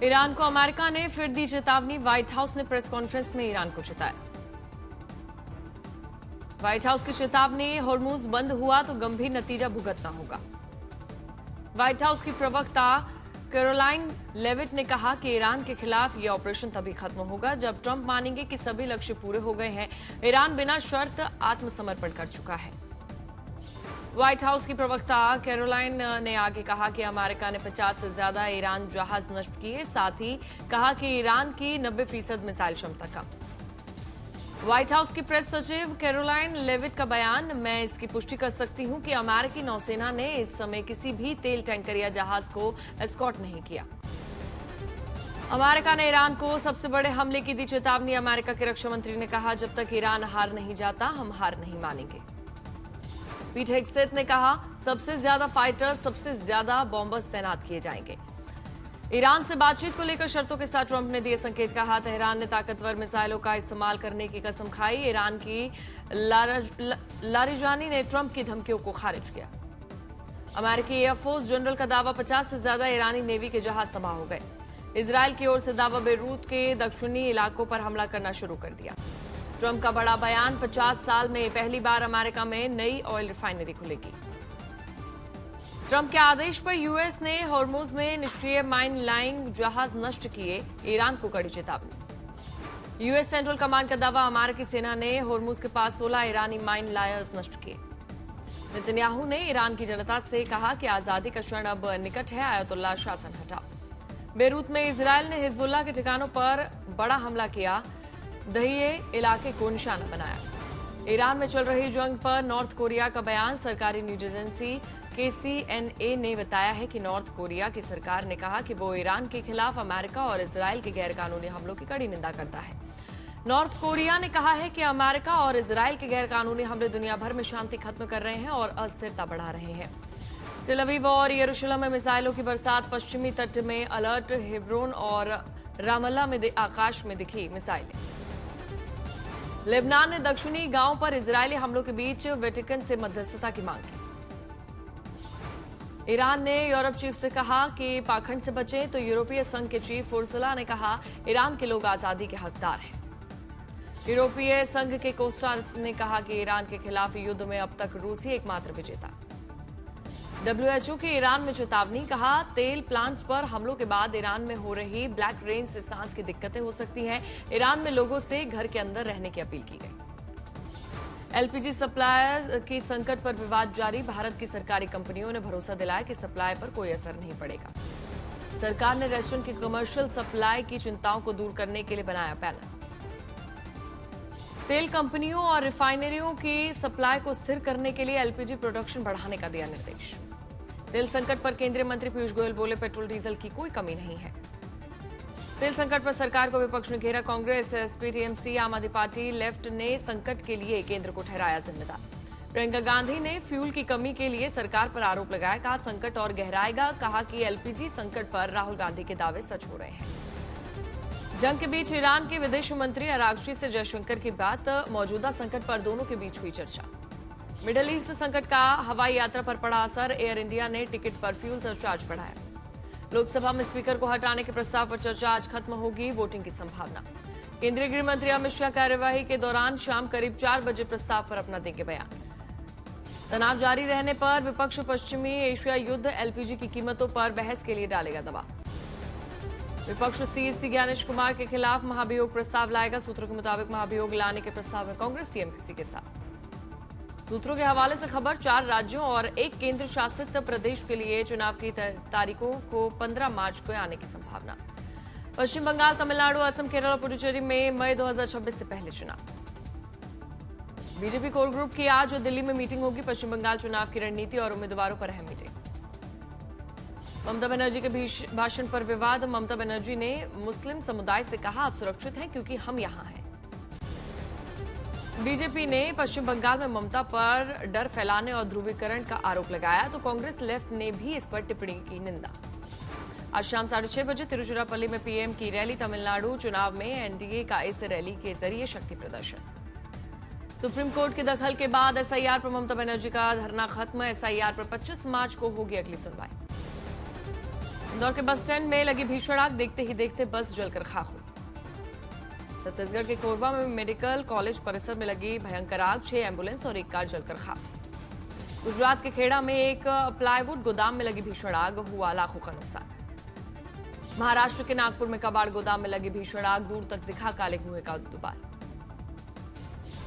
Iran को America ने फिर दी चेतावनी। व्हाइट हाउस ने प्रेस कॉन्फ्रेंस में ईरान को चेताया। व्हाइट हाउस की चेतावनी, होर्मुज बंद हुआ तो गंभीर नतीजा भुगतना होगा। व्हाइट हाउस की प्रवक्ता कैरोलाइन लेविट ने कहा कि ईरान के खिलाफ यह ऑपरेशन तभी खत्म होगा जब ट्रंप मानेंगे कि सभी लक्ष्य पूरे हो गए हैं। ईरान बिना शर्त आत्मसमर्पण कर चुका है। व्हाइट हाउस की प्रवक्ता कैरोलाइन ने आगे कहा कि अमेरिका ने 50 से ज्यादा ईरान जहाज नष्ट किए। साथ ही कहा कि ईरान की 90% मिसाइल क्षमता कम। व्हाइट हाउस की प्रेस सचिव कैरोलाइन लेविट का बयान, मैं इसकी पुष्टि कर सकती हूं कि अमेरिकी नौसेना ने इस समय किसी भी तेल टैंकर या जहाज को एस्कॉर्ट नहीं किया। अमेरिका ने ईरान को सबसे बड़े हमले की दी चेतावनी। अमेरिका के रक्षा मंत्री ने कहा, जब तक ईरान हार नहीं जाता हम हार नहीं मानेंगे। पीट हेगसेथ ने कहा, सबसे ज्यादा फाइटर, सबसे ज्यादा बॉम्बर्स तैनात किए जाएंगे। ईरान से बातचीत को लेकर शर्तों के साथ ट्रंप ने दिए संकेत। कहा, तेहरान ने ताकतवर मिसाइलों का इस्तेमाल करने की कसम खाई। ईरान की लारिजानी ने ट्रंप की धमकियों को खारिज किया। अमेरिकी एयरफोर्स जनरल का दावा, 50 से ज्यादा ईरानी नेवी के जहाज तबाह हो गए। इजरायल की ओर से दावा, बेरूत के दक्षिणी इलाकों पर हमला करना शुरू कर दिया। ट्रंप का बड़ा बयान, 50 साल में पहली बार अमेरिका में नई ऑयल रिफाइनरी खुलेगी। ट्रंप के आदेश पर यूएस ने होर्मुज में निष्क्रिय माइन लाइंग जहाज नष्ट किए। ईरान को कड़ी चेतावनी। यूएस सेंट्रल कमांड का दावा, अमेरिकी सेना ने होर्मुज के पास 16 ईरानी माइन लायर्स नष्ट किए। नेतन्याहू ने ईरान की जनता से कहा कि आजादी का क्षण अब निकट है, आयतुल्लाह शासन हटाओ। बेरूत में इजरायल ने हिजबुल्लाह के ठिकानों पर बड़ा हमला किया, दहिए इलाके को निशाना बनाया। ईरान में चल रही जंग पर नॉर्थ कोरिया का बयान, सरकारी न्यूज एजेंसी KCNA ने बताया है कि नॉर्थ कोरिया की सरकार ने कहा कि वो ईरान के खिलाफ अमेरिका और इजरायल के गैरकानूनी हमलों की कड़ी निंदा करता है। नॉर्थ कोरिया ने कहा है कि अमेरिका और इजरायल के गैरकानूनी हमले दुनिया भर में शांति खत्म कर रहे हैं और अस्थिरता बढ़ा रहे हैं। तेल अवीव और यरूशलेम में मिसाइलों की बरसात, पश्चिमी तट में अलर्ट, हेब्रोन और रामल्ला में आकाश में दिखी मिसाइलें। लेबनान ने दक्षिणी गांव पर इजरायली हमलों के बीच वेटिकन से मध्यस्थता की मांग की। ईरान ने यूरोप चीफ से कहा कि पाखंड से बचें, तो यूरोपीय संघ के चीफ उर्सुला ने कहा, ईरान के लोग आजादी के हकदार हैं। यूरोपीय संघ के कोस्टा ने कहा कि ईरान के खिलाफ युद्ध में अब तक रूस ही एकमात्र विजेता। WHO की ईरान में चेतावनी, कहा, तेल प्लांट्स पर हमलों के बाद ईरान में हो रही ब्लैक रेन से सांस की दिक्कतें हो सकती हैं। ईरान में लोगों से घर के अंदर रहने की अपील की गई। LPG सप्लायर की संकट पर विवाद जारी। भारत की सरकारी कंपनियों ने भरोसा दिलाया कि सप्लाई पर कोई असर नहीं पड़ेगा। सरकार ने रेस्टोरेंट की कमर्शियल सप्लाई की चिंताओं को दूर करने के लिए बनाया पैनल। तेल कंपनियों और रिफाइनरियों की सप्लाई को स्थिर करने के लिए LPG प्रोडक्शन बढ़ाने का दिया निर्देश। तेल संकट पर केंद्रीय मंत्री पीयूष गोयल बोले, पेट्रोल डीजल की कोई कमी नहीं है। तेल संकट पर सरकार को विपक्ष ने घेरा। कांग्रेस, SP, TMC, आम आदमी पार्टी, लेफ्ट ने संकट के लिए केंद्र को ठहराया जिम्मेदार। प्रियंका गांधी ने फ्यूल की कमी के लिए सरकार पर आरोप लगाया। कहा, संकट और गहराएगा। कहा कि LPG संकट पर राहुल गांधी के दावे सच हो रहे हैं। जंग के बीच ईरान के विदेश मंत्री अरागची से जयशंकर की बात, मौजूदा संकट पर दोनों के बीच हुई चर्चा। मिडिल ईस्ट संकट का हवाई यात्रा पर पड़ा असर, एयर इंडिया ने टिकट पर फ्यूल सरचार्ज बढ़ाया। लोकसभा में स्पीकर को हटाने के प्रस्ताव पर चर्चा आज खत्म होगी, वोटिंग की संभावना। केंद्रीय गृह मंत्री अमित शाह कार्यवाही के दौरान शाम करीब 4 बजे प्रस्ताव पर अपना देंगे बयान। तनाव जारी रहने पर विपक्ष पश्चिमी एशिया युद्ध, LPG की कीमतों पर बहस के लिए डालेगा दबाव। विपक्ष CSC ज्ञानेश कुमार के खिलाफ महाभियोग प्रस्ताव लाएगा। सूत्रों के मुताबिक महाभियोग लाने के प्रस्ताव में कांग्रेस TMC के साथ। सूत्रों के हवाले से खबर, 4 राज्यों और 1 केंद्र शासित प्रदेश के लिए चुनाव की तारीखों को 15 मार्च को आने की संभावना। पश्चिम बंगाल, तमिलनाडु, असम, केरल और पुडुचेरी में मई 2026 से पहले चुनाव। बीजेपी कोर ग्रुप की आज दिल्ली में मीटिंग होगी। पश्चिम बंगाल चुनाव की रणनीति और उम्मीदवारों पर अहम मीटिंग। ममता बनर्जी के भाषण पर विवाद। ममता बनर्जी ने मुस्लिम समुदाय से कहा, आप सुरक्षित हैं क्योंकि हम यहां हैं। बीजेपी ने पश्चिम बंगाल में ममता पर डर फैलाने और ध्रुवीकरण का आरोप लगाया, तो कांग्रेस लेफ्ट ने भी इस पर टिप्पणी की निंदा। आज शाम 6:30 बजे तिरुचिरापल्ली में PM की रैली। तमिलनाडु चुनाव में NDA का इस रैली के जरिए शक्ति प्रदर्शन। सुप्रीम कोर्ट के दखल के बाद SIR पर ममता बनर्जी का धरना खत्म। SIR पर 25 मार्च को होगी अगली सुनवाई। इंदौर के बस स्टैंड में लगी भीषण आग, देखते ही देखते बस जलकर खाक हुई। छत्तीसगढ़ के कोरबा में मेडिकल कॉलेज परिसर में लगी भयंकर आग, 6 एम्बुलेंस और एक कार जलकर खाक। गुजरात के खेड़ा में एक प्लाईवुड गोदाम में लगी भीषण आग, हुआ लाखों का नुकसान। महाराष्ट्र के नागपुर में कबाड़ गोदाम में लगी भीषण आग, दूर तक दिखा काले कुएं का दुबार।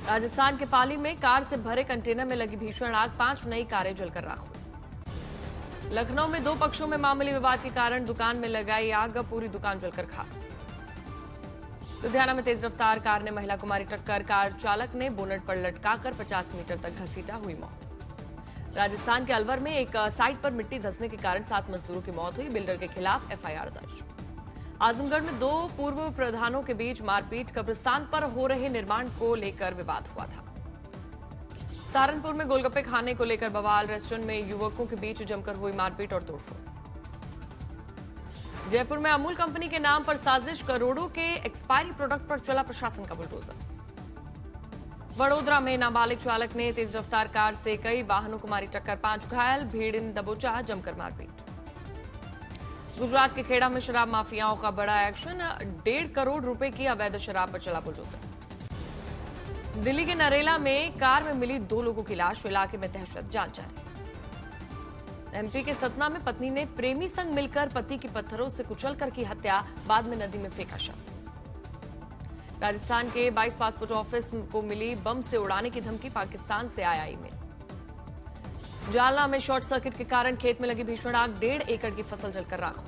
राजस्थान के पाली में कार से भरे कंटेनर में लगी भीषण आग, 5 नई कारें जलकर राख हुई। लखनऊ में 2 पक्षों में मामूली विवाद के कारण दुकान में लगाई आग, पूरी दुकान जलकर खाक। लुधियाना में तेज रफ्तार कार ने महिला को मारी टक्कर, कार चालक ने बोनट पर लटकाकर 50 मीटर तक घसीटा, हुई मौत। राजस्थान के अलवर में एक साइट पर मिट्टी धंसने के कारण 7 मजदूरों की मौत हुई, बिल्डर के खिलाफ एफआईआर दर्ज। आजमगढ़ में 2 पूर्व प्रधानों के बीच मारपीट, कब्रिस्तान पर हो रहे निर्माण को लेकर विवाद हुआ था। सहारनपुर में गोलगप्पे खाने को लेकर बवाल, रेस्टोरेंट में युवकों के बीच जमकर हुई मारपीट और तोड़फोड़। जयपुर में अमूल कंपनी के नाम पर साजिश, करोड़ों के एक्सपायरी प्रोडक्ट पर चला प्रशासन का बुलडोजर। वडोदरा में नाबालिग चालक ने तेज रफ्तार कार से कई वाहनों को मारी टक्कर, 5 घायल, भीड़ इन दबोचा, जमकर मारपीट। गुजरात के खेड़ा में शराब माफियाओं का बड़ा एक्शन, 1.5 करोड़ रुपए की अवैध शराब पर चला बुलडोजर। दिल्ली के नरेला में कार में मिली 2 लोगों की लाश, इलाके में दहशत, जांच जारी। एमपी के सतना में पत्नी ने प्रेमी संग मिलकर पति की पत्थरों से कुचलकर की हत्या, बाद में नदी में फेंका शव। राजस्थान के 22 पासपोर्ट ऑफिस को मिली बम से उड़ाने की धमकी, पाकिस्तान से आया ईमेल। जालना में शॉर्ट सर्किट के कारण खेत में लगी भीषण आग, 1.5 एकड़ की फसल जलकर राख हो।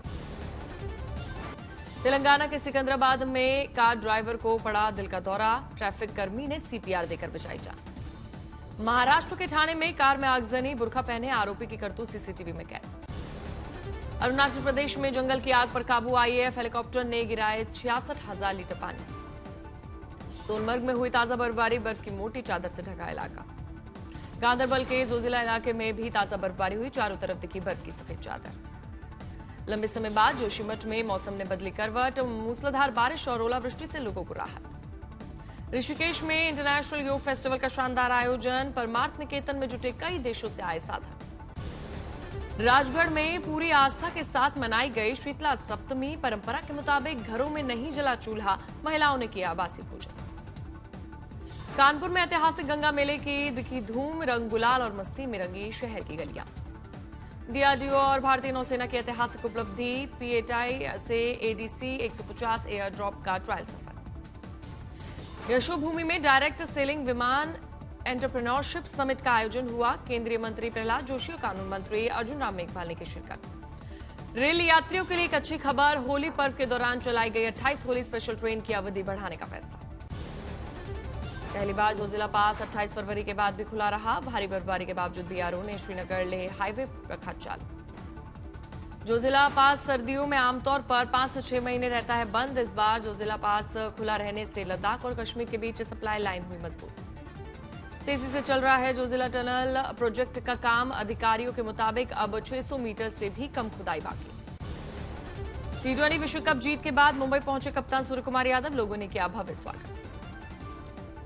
तेलंगाना के सिकंदराबाद में कार ड्राइवर को पड़ा दिल का दौरा, ट्रैफिक कर्मी ने सीपीआर देकर बचाई जान। महाराष्ट्र के ठाणे में कार में आगजनी, बुर्का पहने आरोपी की करतूत सीसीटीवी में कैद। अरुणाचल प्रदेश में जंगल की आग पर काबू, आईएएफ हेलीकॉप्टर ने गिराए 66,000 लीटर पानी। सोनमर्ग में हुई ताजा बर्फबारी, बर्फ की मोटी चादर से ढका इलाका। गांदरबल के जोजिला इलाके में भी ताजा बर्फबारी हुई, चारों तरफ दिखी बर्फ की सफेद चादर। लंबे समय बाद जोशीमठ में मौसम ने बदली करवट, मूसलाधार बारिश और ओलावृष्टि से लोगों को राहत। ऋषिकेश में इंटरनेशनल योग फेस्टिवल का शानदार आयोजन, परमार्थ निकेतन में जुटे कई देशों से आए साधक। राजगढ़ में पूरी आस्था के साथ मनाई गई शीतला सप्तमी, परंपरा के मुताबिक घरों में नहीं जला चूल्हा, महिलाओं ने किया बासी पूजन। कानपुर में ऐतिहासिक गंगा मेले की दिखी धूम, रंग गुलाल और मस्ती में रंगी शहर की गलियां। डीआरडीओ और भारतीय नौसेना की ऐतिहासिक उपलब्धि, पीएटाई से एडीसी 150 एयर ड्रॉप का ट्रायल सफर। यशोभूमि में डायरेक्ट सेलिंग विमान एंटरप्रेन्योरशिप समिट का आयोजन हुआ, केंद्रीय मंत्री प्रहलाद जोशी और कानून मंत्री अर्जुन राम मेघवाल ने की शिरकत। रेल यात्रियों के लिए एक अच्छी खबर, होली पर्व के दौरान चलाई गई 28 होली स्पेशल ट्रेन की अवधि बढ़ाने का फैसला। पहली बार जोजिला पास 28 फरवरी के बाद भी खुला रहा, भारी बर्फबारी के बावजूद बीआरओ ने श्रीनगर लेह हाईवे रखा चालू। जोजिला पास सर्दियों में आमतौर पर 5 से 6 महीने रहता है बंद, इस बार जोजिला पास खुला रहने से लद्दाख और कश्मीर के बीच सप्लाई लाइन हुई मजबूत। तेजी से चल रहा है जोजिला टनल प्रोजेक्ट का काम, अधिकारियों के मुताबिक अब 600 मीटर से भी कम खुदाई बाकी। T20 विश्व कप जीत के बाद मुंबई पहुंचे कप्तान सूर्य कुमार यादव, लोगों ने किया भव्य स्वागत।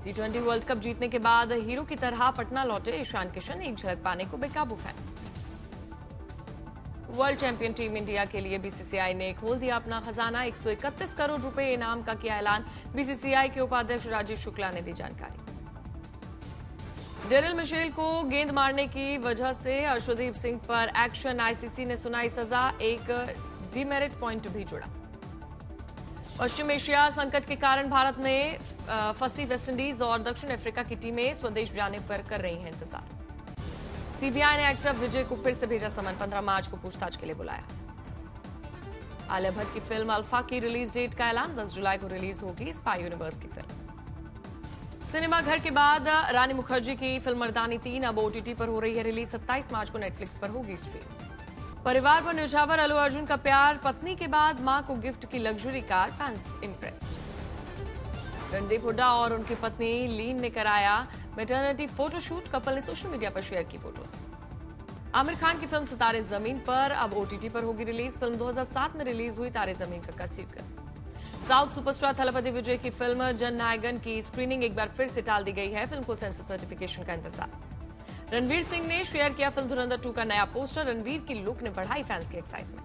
T20 वर्ल्ड कप जीतने के बाद हीरो की तरह पटना लौटे ईशान किशन, एक झलक पाने को बेकाबू fans. World champion team India के लिए बीसीसीआई ने खोल दिया अपना खजाना, 131 करोड़ रुपए इनाम का किया ऐलान, बीसीसीआई के उपाध्यक्ष राजीव शुक्ला ने दी जानकारी। डेरिल मिशेल को गेंद मारने की वजह से अर्शदीप सिंह पर एक्शन, आईसीसी ने सुनाई सजा, एक डीमेरिट पॉइंट भी जुड़ा। पश्चिम एशिया संकट के कारण भारत में फंसी वेस्टइंडीज और दक्षिण अफ्रीका की टीमें स्वदेश जाने पर कर रही हैं इंतजार। सीबीआई ने एक्टर विजय को फिर से भेजा समन, 15 मार्च को पूछताछ के लिए बुलाया। आलिया भट्ट की फिल्म अल्फा की रिलीज डेट का ऐलान, 10 जुलाई को रिलीज होगी स्पाई यूनिवर्स की फिल्म। सिनेमा घर के बाद रानी मुखर्जी की फिल्म मर्दानी 3 अब ओटीटी पर हो रही है रिलीज, 27 मार्च को नेटफ्लिक्स पर होगी स्ट्रीम। परिवार पर न्यौछावर अल्लू अर्जुन का प्यार, पत्नी के बाद मां को गिफ्ट की luxury car, fans impressed. Randeep Hooda और उनकी पत्नी लीन ने कराया मैटरनिटी फोटोशूट, कपल ने सोशल मीडिया पर शेयर की फोटोज। आमिर खान की फिल्म सितारे जमीन पर अब ओटीटी पर होगी रिलीज, फिल्म 2007 में रिलीज हुई तारे जमीन का सीक्वल। साउथ सुपरस्टार थलपति विजय की फिल्म जन नायकन की स्क्रीनिंग एक बार फिर से टाल दी गई है, फिल्म को सेंसर सर्टिफिकेशन का इंतजार। रणवीर सिंह ने शेयर किया फिल्म धुरंधर 2 का नया पोस्टर, रणवीर की लुक ने बढ़ाई फैंस की एक्साइटमेंट।